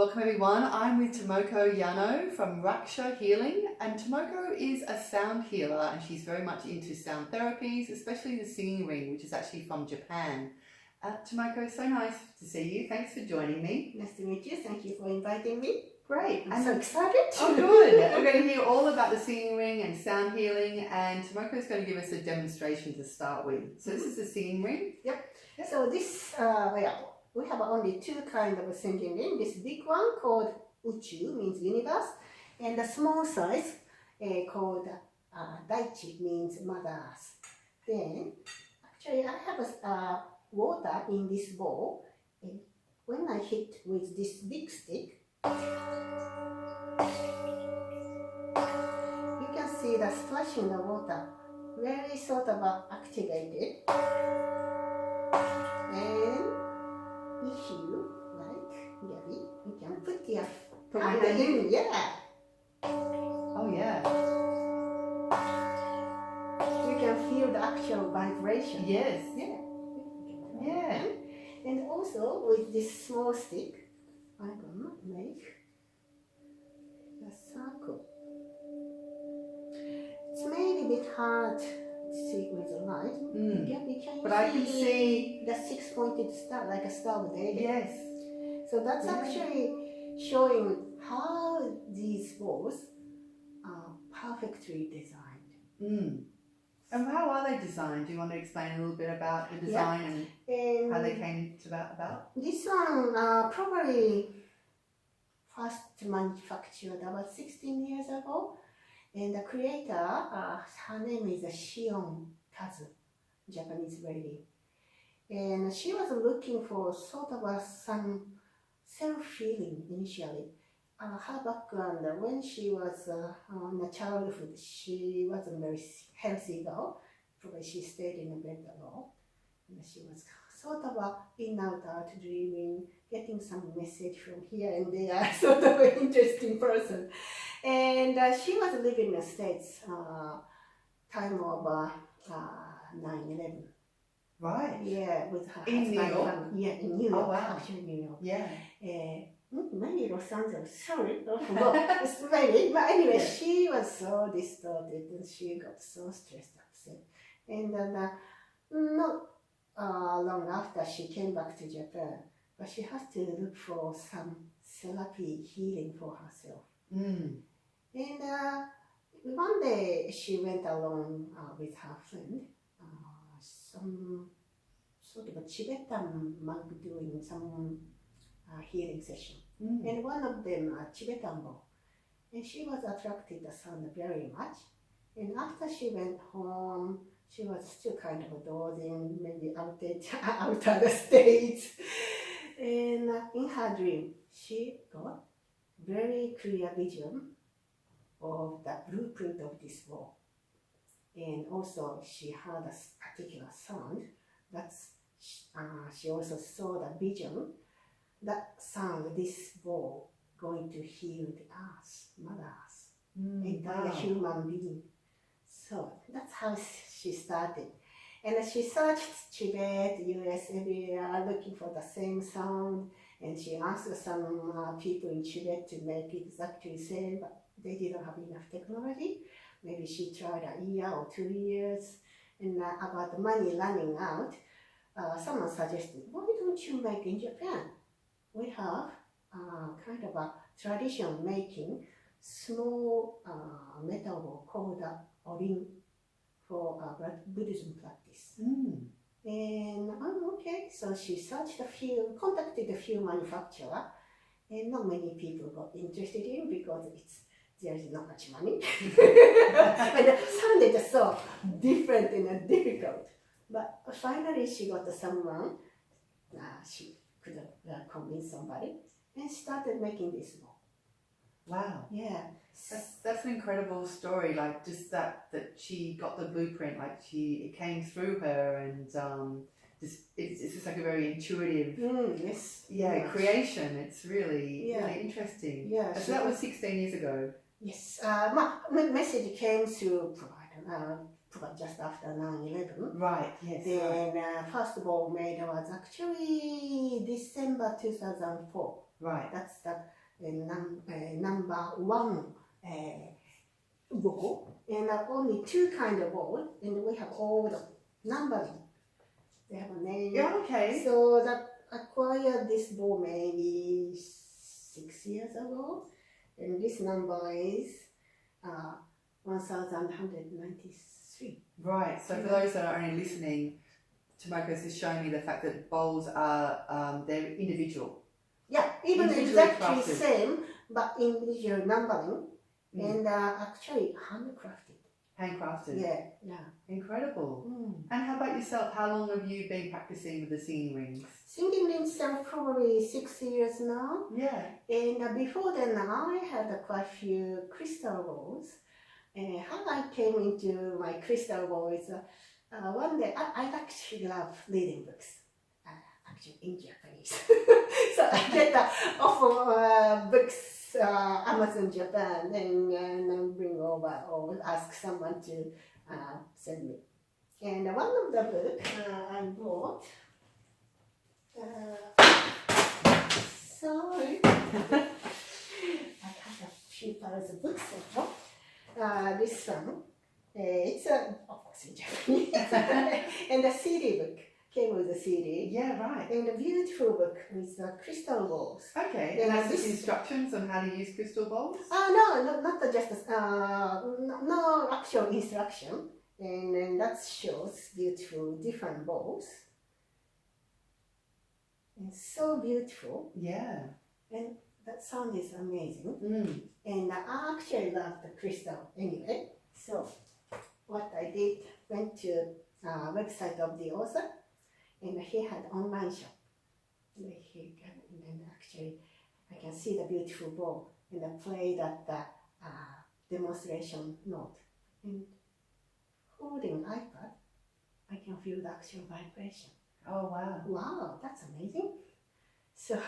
Welcome everyone, I'm with Tomoko Yano from Rakusha Healing, and Tomoko is a sound healer and she's very much into sound therapies, especially the singing ring, which is actually from Japan. Tomoko, so nice to see you. Thanks for joining me. Nice to meet you. Thank you for inviting me. Great. I'm so excited. Oh good. We're going to hear all about the singing ring and sound healing, and Tomoko's going to give us a demonstration to start with. So this is the singing ring? Yep. So this, we have only two kinds of singing ring. This big one called Uchu, means universe, and the small size called Daichi, means Mother Earth. Then, actually I have water in this bowl, and when I hit with this big stick, you can see the splashing the water, very sort of activated. And if you like, Gabby, you can put your hand in, yeah. Oh yeah. You can feel the actual vibration. Yes. Yeah. Yeah. And also with this small stick, I'm gonna make a circle. It's maybe a bit hard to see with the light. Gabby, can you But I can see the six-pointed star, like a star of David? Yes. So that's actually showing how these balls are perfectly designed. And how are they designed? Do you want to explain a little bit about the design and how they came to about? This one probably first manufactured about 16 years ago. And the creator, her name is Shion Kazu, Japanese lady. And she was looking for sort of some self-healing initially. Her background, when she was in the childhood, she wasn't very healthy girl. Probably she stayed in the bed a lot. And she was sort of in and out dreaming, getting some message from here and there, sort of an interesting person. And she was living in the States time of 9/11. Right. Yeah, with her in husband. New York? Yeah, in New York. Oh, wow. Actually, New York. Yeah. Maybe Los Angeles. Sorry, I forgot. Maybe, but anyway, Yeah. She was so distorted and she got so stressed, upset. And then not long after she came back to Japan, but she has to look for some therapy healing for herself. And one day she went along with her friend, some sort of a Tibetan monk doing some healing session. And one of them a Tibetan boy. And she was attracted to the sound very much. And after she went home, she was still kind of dozing, maybe out of the States. And in her dream, she got very clear vision of the blueprint of this wall. And also she heard a particular sound. She also saw the vision, that sound, this ball going to heal the earth, Mother Earth, entire human being. So that's how she started. And she searched Tibet, US, everywhere, looking for the same sound. And she asked some people in Tibet to make exactly the same, but they didn't have enough technology. Maybe she tried a year or 2 years. And about the money running out, someone suggested, why don't you make in Japan? We have kind of a tradition making small metal ball called orin for Buddhism practice. And okay, so she searched contacted a few manufacturers, and not many people got interested in because there's not much money. And it sounded so different and difficult. But finally she got someone, she could convince somebody, and started making this ball. Wow. Yeah. That's an incredible story, like just that she got the blueprint, like it came through her, and it's just like a very intuitive creation. It's really interesting. Yeah. So that was 16 years ago. Yes. My message came through just after 9/11. Right, yes. Then first ball made was actually December 2004. Right. That's the number one ball, and only two kind of ball, and we have all the numbering. They have a name. Yeah, okay. So that acquired this ball maybe 6 years ago, and this number is 1,193. Right. So for those that are only listening, Tomoko's just showing me the fact that bowls are they're individual. Yeah, even Individually exactly crafted. same, but individual numbering and actually handcrafted. Handcrafted. Yeah. Incredible. And how about yourself? How long have you been practicing with the singing rings? Singing rings are probably 6 years now. Yeah. And before then, I had quite a few crystal balls. How I came into my crystal ball is one day, I actually love reading books, actually in Japanese. So I get often books, Amazon Japan, and bring over or ask someone to send me. And one of the books I bought, sorry, I have a few piles of books as well. This one, it's of course in Japanese, and a CD book came with a CD. Yeah, right. And a beautiful book with crystal balls. Okay. And And that's this- instructions on how to use crystal bowls? No, not just no actual instruction, and that shows beautiful different balls. And so beautiful, Yeah. and that sound is amazing. Mm. And I actually love the crystal anyway. So what I did, went to website of the author, and he had online shop. And actually I can see the beautiful ball, and I play that demonstration note. And holding iPad, I can feel the actual vibration. Oh, wow. Wow, that's amazing. So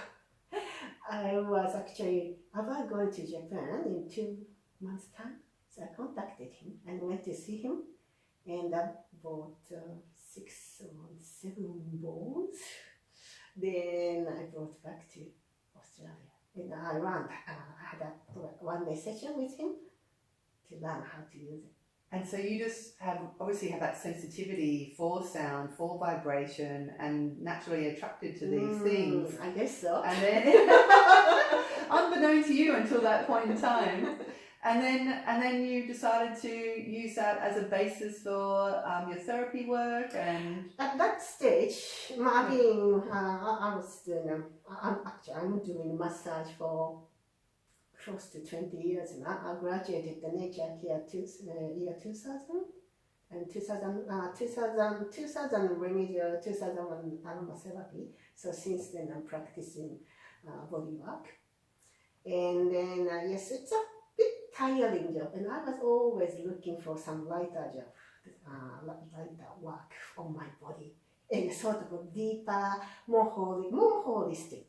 I was actually about going to Japan in 2 months' time. So I contacted him and went to see him, and I bought 6 or 7 balls. Then I brought back to Australia, and I had a one-day session with him to learn how to use it. And so you just obviously have that sensitivity for sound, for vibration, and naturally attracted to these things. I guess so. And then, unbeknown to you until that point in time, and then you decided to use that as a basis for your therapy work. And At that stage, I was doing, I'm doing massage for close to 20 years now. I graduated the nature care year 2000, and 2000 remedial, 2001 aromatherapy. So since then I'm practicing body work. And then yes, it's a bit tiring job, and I was always looking for some lighter job, lighter work on my body, and sort of deeper, more holistic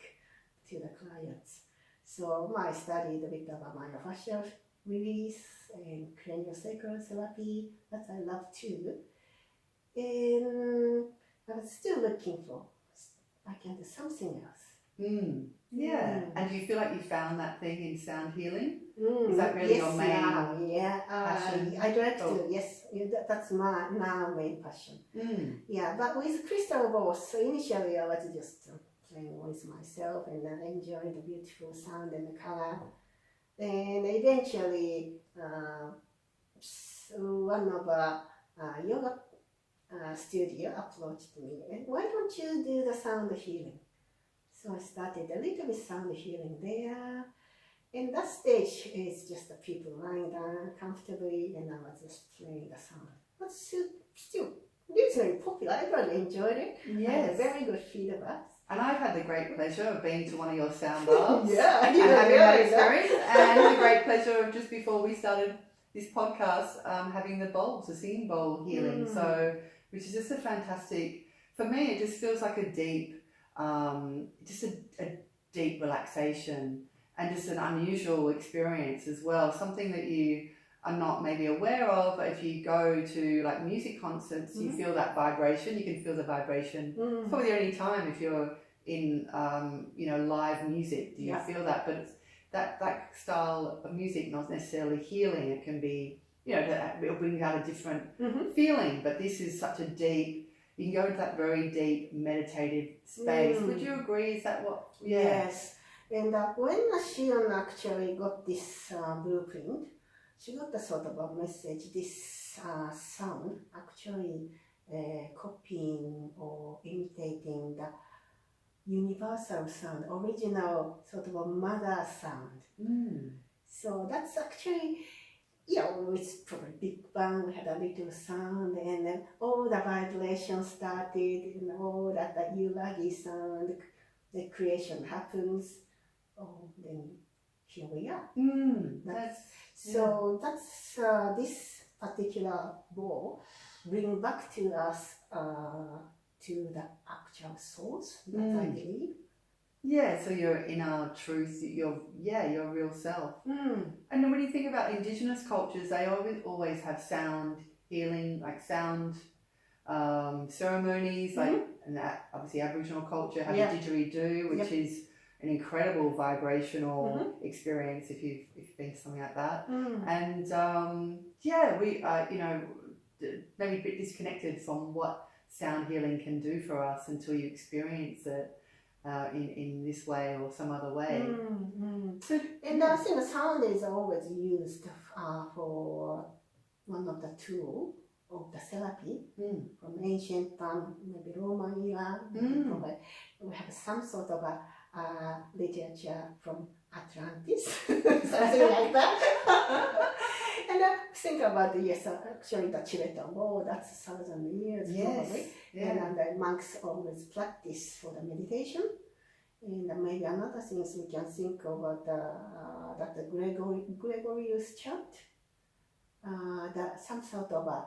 to the clients. So I studied a bit about myofascial release and craniosacral therapy, that I love too. And I was still looking for, I can do something else. Yeah. Mm. And do you feel like you found that thing in sound healing? Is that really yes, your main passion? I direct to, yes, that's my now main passion. Yeah, but with crystal balls, so initially I was just playing with myself and enjoying the beautiful sound and the color. And eventually, one of yoga studio approached me, and why don't you do the sound healing? So I started a little bit sound healing there. And that stage is just the people lying down comfortably, and I was just playing the sound. But still reasonably popular. Everyone enjoyed it. I had a Yes. very good feedback. And I've had the great pleasure of being to one of your sound baths. Yeah, And having that experience, and the great pleasure of just before we started this podcast, having the bowls, the singing bowl healing. So, which is just a fantastic. For me, it just feels like a deep, just a deep relaxation, and just an unusual experience as well. Something that you are not maybe aware of, but if you go to like music concerts, you feel that vibration. You can feel the vibration. It's probably the only time if you're in live music do you feel that. But it's that style of music not necessarily healing. It can be it'll bring out a different feeling. But this is such a deep. You can go into that very deep meditative space. Would you agree? Is that what? Yeah. Yes. And when Shion actually got this blueprint, she got a sort of a message. This sound actually copying or imitating the universal sound, original sort of a mother sound. So that's actually, it's probably Big Bang, we had a little sound, and then all the vibrations started, and all that the Yuragi sound, the creation happens. Oh, then here we are. That's this particular ball bring back to us to the actual source, that I believe. Yeah, so your inner truth, your real self. And when you think about indigenous cultures, they always have sound healing, like sound ceremonies, like and that obviously Aboriginal culture have a didgeridoo, which is an incredible vibrational experience if you've been to something like that. And we maybe a bit disconnected from what sound healing can do for us until you experience it in this way or some other way. So, and I think sound is always used for one of the tools of the therapy from ancient maybe Roman era. We have some sort of a literature from Atlantis, something like that. And I think about actually the Tibetan wall, that's 1,000 years probably. And the monks always practice for the meditation. And maybe another things we can think about that the Gregorius chant, that some sort of a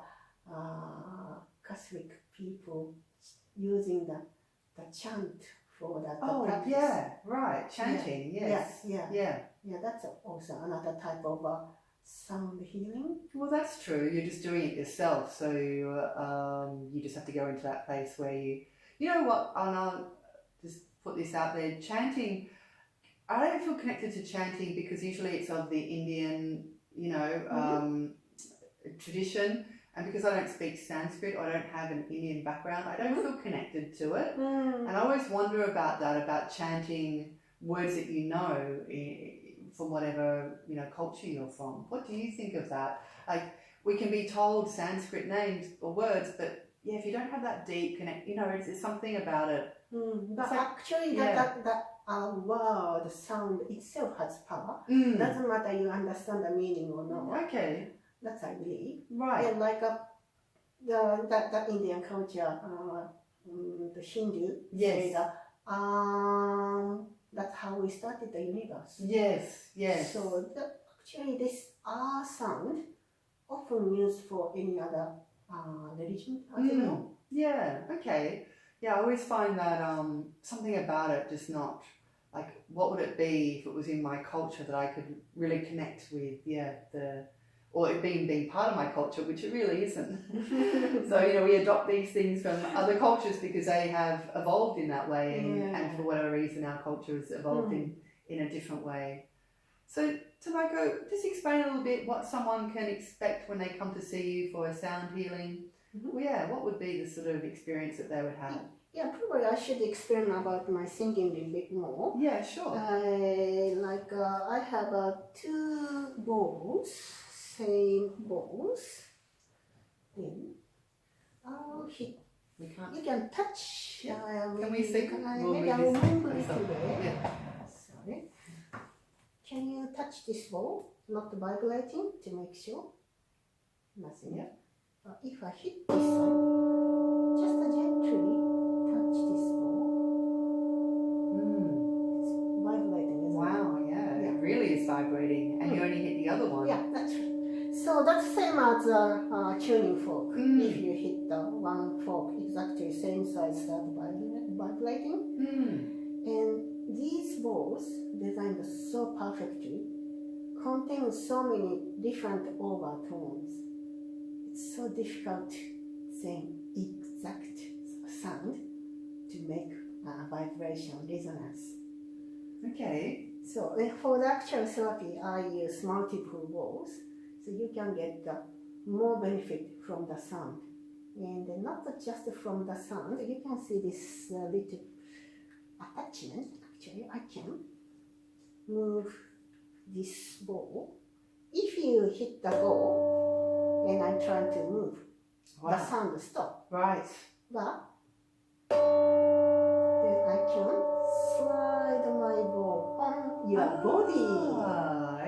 Catholic people using the chant for that. Practice. Chanting, Yeah, that's also another type of sound healing. Well, that's true. You're just doing it yourself, so you just have to go into that place where you know what, and I'll just put this out there, chanting, I don't feel connected to chanting because usually it's of the Indian, tradition, and because I don't speak Sanskrit, I don't have an Indian background, I don't feel connected to it. And I always wonder about that, about chanting words that you know from whatever culture you're from. What do you think of that? Like, we can be told Sanskrit names or words, but if you don't have that deep connect, it's something about it. But actually, that word sound itself has power. Doesn't matter you understand the meaning or not. Okay. That's I believe. Right. And like the Indian culture, the Hindu say that that's how we started the universe. Yes. So actually, this sound often used for any other religion as well. Yeah. Okay. Yeah, I always find that something about it just not like, what would it be if it was in my culture that I could really connect with? Or it being part of my culture, which it really isn't. So, we adopt these things from other cultures because they have evolved in that way, and for whatever reason our culture has evolved in a different way. So, Tomoko, just explain a little bit what someone can expect when they come to see you for a sound healing. What would be the sort of experience that they would have? Yeah, probably I should explain about my thinking a little bit more. Yeah, sure. I have 2 balls. Same balls. Then We can't. you can touch. Can we see? Maybe I will move it today. Sorry. Can you touch this ball? Not vibrating to make sure. Nothing. If I hit this one, just gently touch this ball. It's vibrating. Wow, it really is vibrating, and you only hit the other one. Yeah, that's right. So that's same as a tuning fork. If you hit the one fork exactly same size, start vibrating. And these balls designed so perfectly contains so many different overtones. It's so difficult to say exact sound to make vibration resonance. Okay. So for the actual therapy, I use multiple balls, so you can get more benefit from the sound. And not just from the sound, you can see this little attachment. Actually, I can move this ball. If you hit the ball and I'm trying to move, the sound stop. Right. But then I can slide my ball on your body.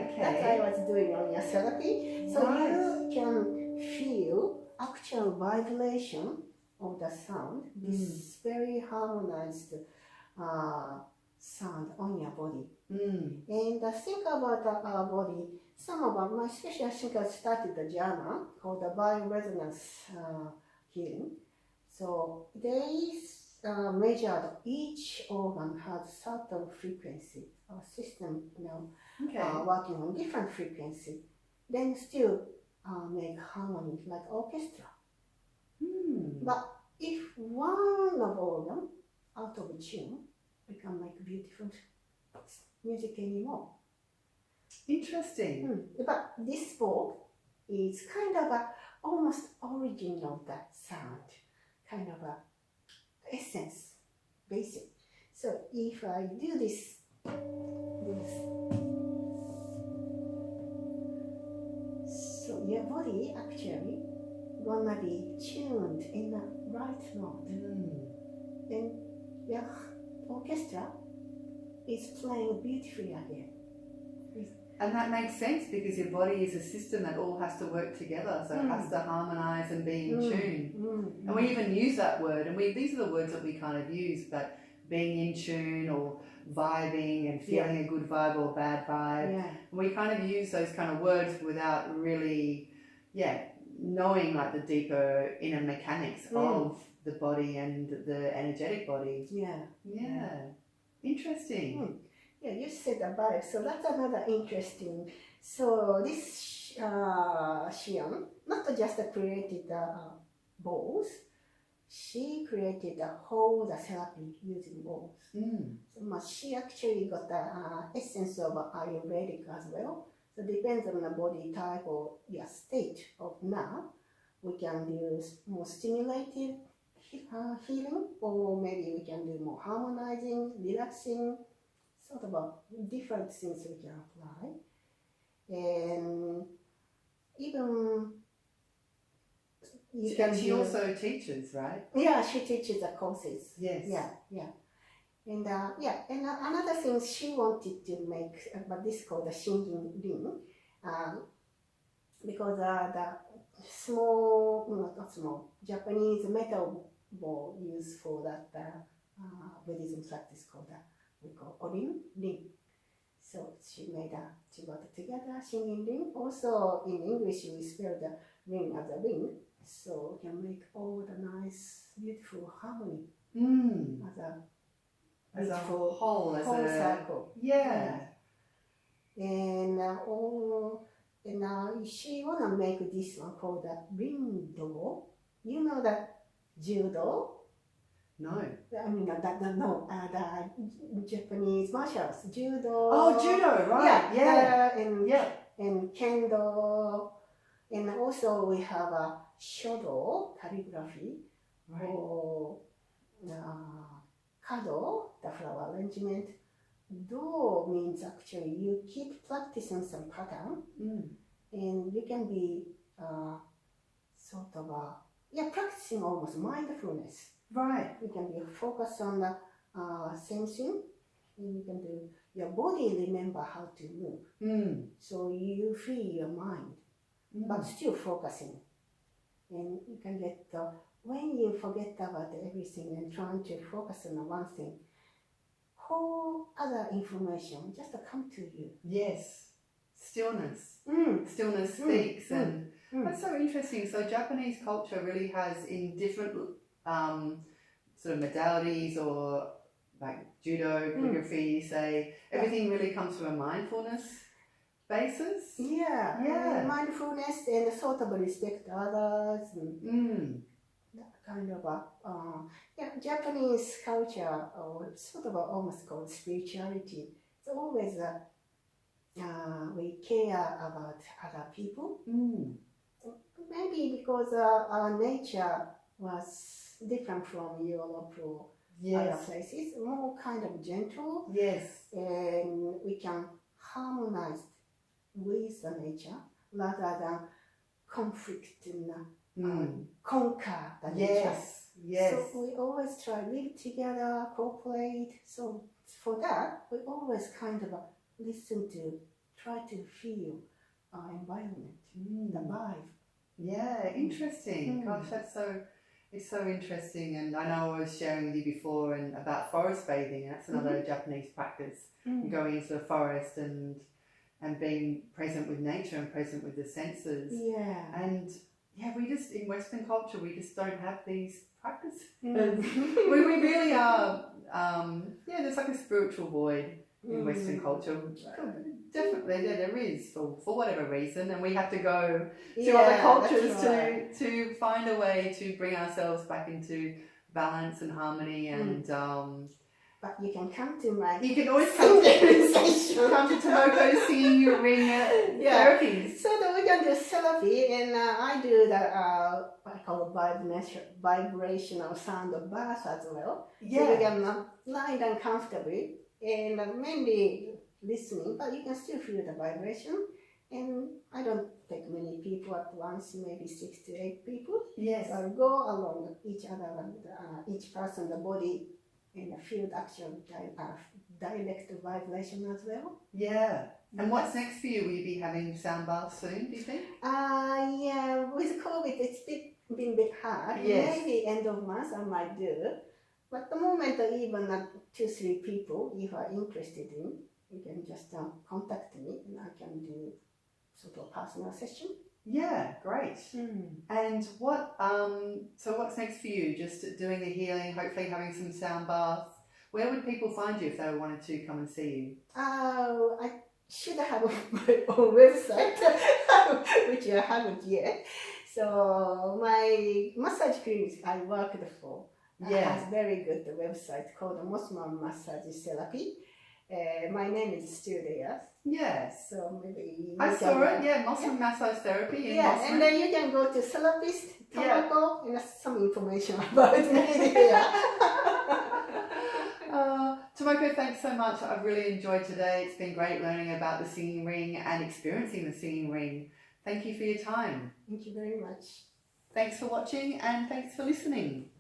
Okay. That's what I was doing on your therapy. So you can feel actual vibration of the sound. This very harmonized sound on your body. And think about our body. Some of our, especially I think I started a journal called the bioresonance healing. So they measured each organ has certain frequency. Our system, working on different frequency. Then still make harmony like orchestra. But if one of organ out of tune, we can make beautiful music anymore. Interesting. But this ball is kind of a almost origin of that sound, kind of a essence, basic. So if I do this, so your body actually gonna be tuned in the right note. Then your orchestra is playing beautifully again. And that makes sense because your body is a system that all has to work together, so it has to harmonize and be in tune. And we even use that word, and these are the words that we kind of use, but being in tune or vibing and feeling a good vibe or bad vibe. And we kind of use those kind of words without really, knowing like the deeper inner mechanics of the body and the energetic body. Interesting. Yeah, you said about it. So that's another interesting. So this Shion, not just created balls, she created the whole therapy using balls. So she actually got the essence of Ayurvedic as well. So depends on the body type or your state of now. We can do more stimulative healing, or maybe we can do more harmonizing, relaxing, sort of different things we can apply. And even she also teaches, right? Yeah, she teaches the courses. Yes. And and another thing she wanted to make, but this is called the shinging ring, because the small, not small, Japanese metal ball used for that Buddhism practice called we call Orin ring. So she got it together, shinging ring. Also in English we spell the ring as a ring, so we can make all the nice, beautiful harmony as a whole circle. And she wanna make this one called the rindo. You know that judo? No. I mean, the Japanese martial arts, judo. Oh, judo, right? And kendo, and also we have a shodo, calligraphy, or kado, the flower arrangement. Do means actually you keep practicing some pattern, and you can be practicing almost mindfulness. Right. You can be focused on the same thing, and you can do your body remember how to move. So you free your mind, but still focusing. And you can get when you forget about everything and trying to focus on one thing, whole other information just come to you. Yes. Stillness. Stillness speaks, and that's so interesting. So Japanese culture really has in different sort of modalities, or like judo, calligraphy, say everything really comes from a mindfulness basis. Yeah, Yeah. mindfulness and sort of respect others. And that kind of Japanese culture, or sort of almost called spirituality. It's always we care about other people. Maybe because our nature was different from Europe or other places, more kind of gentle. Yes. And we can harmonize with the nature rather than conflict and conquer the nature. Yes. So we always try to live together, cooperate. So for that, we always kind of listen to, try to feel our environment, the vibe. Yeah, interesting. Gosh, it's so interesting. And I know I was sharing with you before and about forest bathing. That's another Japanese practice. Going into the forest and being present with nature and present with the senses. Yeah. And yeah, we just, in Western culture, we just don't have these practices. we really are, there's like a spiritual void in Western culture. Definitely, there is, for whatever reason, and we have to go to other cultures to find a way to bring ourselves back into balance and harmony and but you can come to my... You can always come to Tomoko's singing ring therapies. So that we can do therapy, and I do the what I call vibrational sound bath as well. Yeah. So you can lie down comfortably and mainly listening, but you can still feel the vibration. And I don't take many people at once, maybe 6 to 8 people. Yes. So I'll go along each other and each person, the body, and the field action, direct vibration as well. Yeah. And what's next for you? Will you be having sound baths soon, do you think? Yeah, with COVID, it's been a bit hard. Yes. Maybe end of month I might do. But at the moment, even 2-3 people, if are interested in, you can just contact me and I can do sort of personal session. Yeah, great. And what so what's next for you? Just doing the healing, hopefully having some sound baths. Where would people find you if they wanted to come and see you? I should have my own website, which I haven't yet. So my massage clinic I worked for has very good website called Mossman Massage Therapy. My name is still there. Yes. So maybe I saw it, Mossman Massage Therapy in Mossman. And then you can go to therapist, Tomoko, and some information about me there. Tomoko, thanks so much. I've really enjoyed today. It's been great learning about the singing ring and experiencing the singing ring. Thank you for your time. Thank you very much. Thanks for watching and thanks for listening.